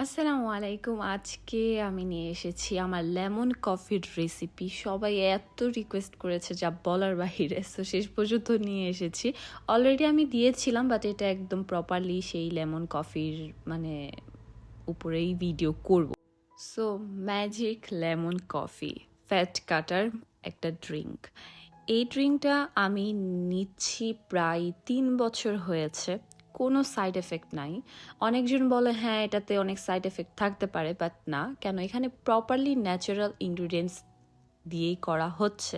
আসসালামু আলাইকুম। আজকে আমি নিয়ে এসেছি আমার লেমন কফির রেসিপি। সবাই এত রিকোয়েস্ট করেছে যা বলার বাহিরে, সো শেষ পর্যন্ত নিয়ে এসেছি। অলরেডি আমি দিয়েছিলাম, বাট এটা একদম প্রপারলি সেই লেমন কফির মানে উপরেই ভিডিও করব। So magic lemon coffee fat cutter একটা ড্রিঙ্ক। এই ড্রিঙ্কটা আমি নিচ্ছি প্রায় 3 বছর হয়েছে। কোনো সাইড এফেক্ট নাই। অনেকজন বলে হ্যাঁ এটাতে অনেক সাইড এফেক্ট থাকতে পারে, বাট না। কেন, এখানে প্রপারলি ন্যাচারাল ইনগ্রিডিয়েন্টস দিয়েই করা হচ্ছে।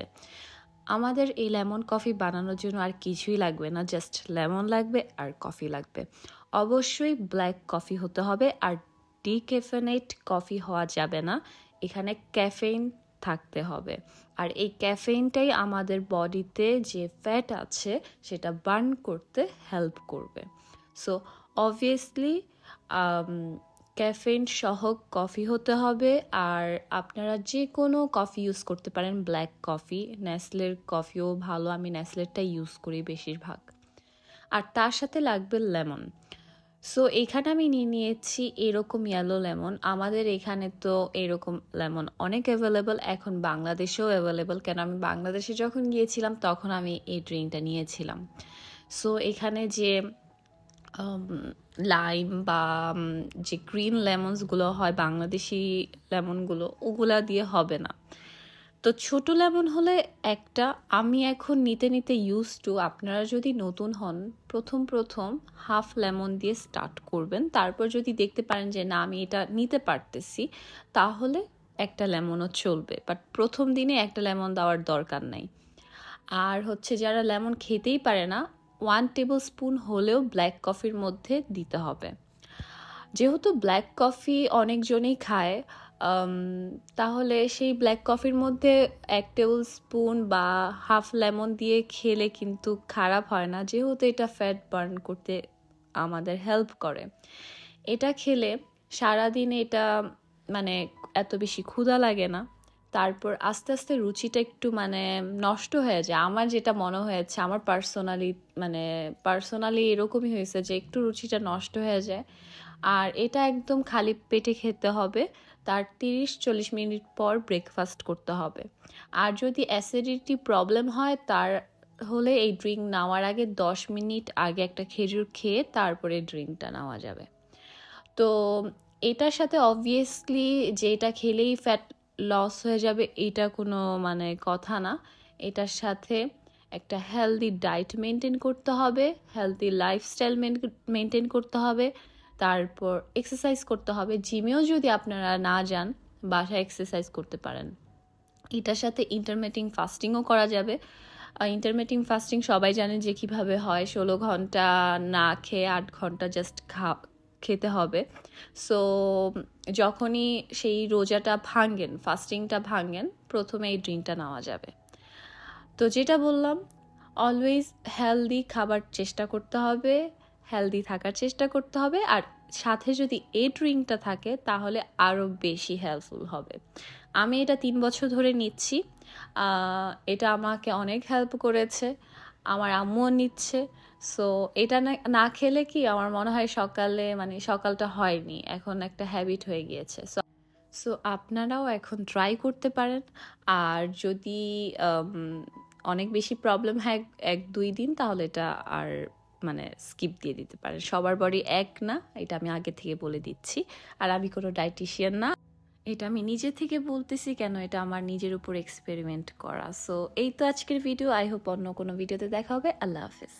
আমাদের এই লেমন কফি বানানোর জন্য আর কিছুই লাগবে না, জাস্ট লেমন লাগবে আর কফি লাগবে। অবশ্যই ব্ল্যাক কফি হতে হবে, আর ডিক্যাফেনেট কফি হওয়া যাবে না। এখানে ক্যাফেইন থাকতে হবে, আর এই ক্যাফেইনটাই আমাদের বডিতে যে ফ্যাট আছে সেটা বার্ন করতে হেল্প করবে। সো অবভিয়াসলি ক্যাফেইন সহ কফি হতে হবে। আর আপনারা যে কোনো কফি ইউজ করতে পারেন, ব্ল্যাক কফি, নেসলের কফিও ভালো, আমি নেসলেরটা ইউজ করি বেশিরভাগ। আর তার সাথে লাগবে লেমন। সো এখানে আমি নিয়ে নিয়েছি এরকম ইয়েলো লেমন। আমাদের এখানে তো এরকম লেমন অনেক অ্যাভেলেবল, এখন বাংলাদেশেও অ্যাভেলেবল। কেন, আমি বাংলাদেশে যখন গিয়েছিলাম তখন আমি এই ড্রিঙ্কটা নিয়েছিলাম। সো এখানে যে লাইম বা যে গ্রিন লেমনসগুলো হয়, বাংলাদেশি লেমনগুলো, ওগুলা দিয়ে হবে না। তো ছোট লেমন হলে একটা, আমি এখন নিতে নিতে ইউজ টু। আপনারা যদি নতুন হন, প্রথম প্রথম হাফ লেমন দিয়ে স্টার্ট করবেন। তারপর যদি দেখতে পারেন যে না আমি এটা নিতে পারতেছি, তাহলে একটা লেমনও চলবে, বাট প্রথম দিনে একটা লেমন দেওয়ার দরকার নাই। আর হচ্ছে যারা লেমন খেতেই পারে না, 1 টেবিল স্পুন হলেও ব্ল্যাক কফির মধ্যে দিতে হবে। যেহেতু ব্ল্যাক কফি অনেকজনই খায়, তাহলে সেই ব্ল্যাক কফির মধ্যে 1 টেবিল স্পুন বা হাফ লেমন দিয়ে খেলে কিন্তু খারাপ হয় না, যেহেতু এটা ফ্যাট বার্ন করতে আমাদের হেল্প করে। এটা খেলে সারাদিন এটা মানে এত বেশি ক্ষুধা লাগে না। তারপর আস্তে আস্তে রুচিটা একটু মানে নষ্ট হয়ে যায়। আমার যেটা মনে হয়েছে, আমার পার্সোনালি এরকমই হয়েছে যে একটু রুচিটা নষ্ট হয়ে যায়। আর এটা একদম খালি পেটে খেতে হবে। তার 30-40 মিনিট পর ব্রেকফাস্ট করতে হবে। আর যদি অ্যাসিডিটি প্রবলেম হয়, তার হলে এই ড্রিঙ্ক নেওয়ার আগে 10 মিনিট আগে একটা খেজুর খেয়ে তারপরে ড্রিঙ্কটা নেওয়া যাবে। তো এটার সাথে অবভিয়াসলি যে এটা খেলেই ফ্যাট লস হয়ে যাবে এটা কোনো মানে কথা না। এটার সাথে একটা হেলদি ডায়েট মেনটেন করতে হবে, হেলদি লাইফস্টাইল মেনটেন করতে হবে, তারপর এক্সারসাইজ করতে হবে। জিমেও যদি আপনারা না যান, বাসায় এক্সারসাইজ করতে পারেন। এটার সাথে ইন্টারমিটিং ফাস্টিংও করা যাবে। ইন্টারমিটিং ফাস্টিং সবাই জানে যে কিভাবে হয়। 16 ঘন্টা না খেয়ে 8 ঘন্টা জাস্ট খেতে হবে। সো যখনই সেই রোজাটা ভাঙেন, ফাস্টিংটা ভাঙেন, প্রথমে এই ড্রিঙ্কটা নেওয়া যাবে। তো যেটা বললাম, অলওয়েজ হেলদি খাবার চেষ্টা করতে হবে, হেলদি থাকার চেষ্টা করতে হবে। আর সাথে যদি এই ড্রিঙ্কটা থাকে তাহলে আরও বেশি হেল্পফুল হবে। আমি এটা 3 বছর ধরে নিচ্ছি। এটা আমাকে অনেক হেল্প করেছে, আমার আম্মুও নিচ্ছে। সো এটা না খেলে কি আমার মনে হয় সকালে মানে সকালটা হয়নি, এখন একটা হ্যাবিট হয়ে গিয়েছে। সো আপনারাও এখন ট্রাই করতে পারেন। আর যদি অনেক বেশি প্রবলেম হয় 1-2 দিন, তাহলে এটা আর মানে স্কিপ দিয়ে দিতে পারেন। সবার বডি এক না, এটা আমি আগে থেকে বলে দিচ্ছি। আর আমি কোনো ডায়েটিশিয়ান না, এটা আমি নিজে থেকে বলতেছি। কেন, এটা আমার নিজের উপর এক্সপেরিমেন্ট করা। সো এই তো আজকের ভিডিও। আই হোপ অন্য কোনো ভিডিওতে দেখা হবে। আল্লাহ হাফেজ।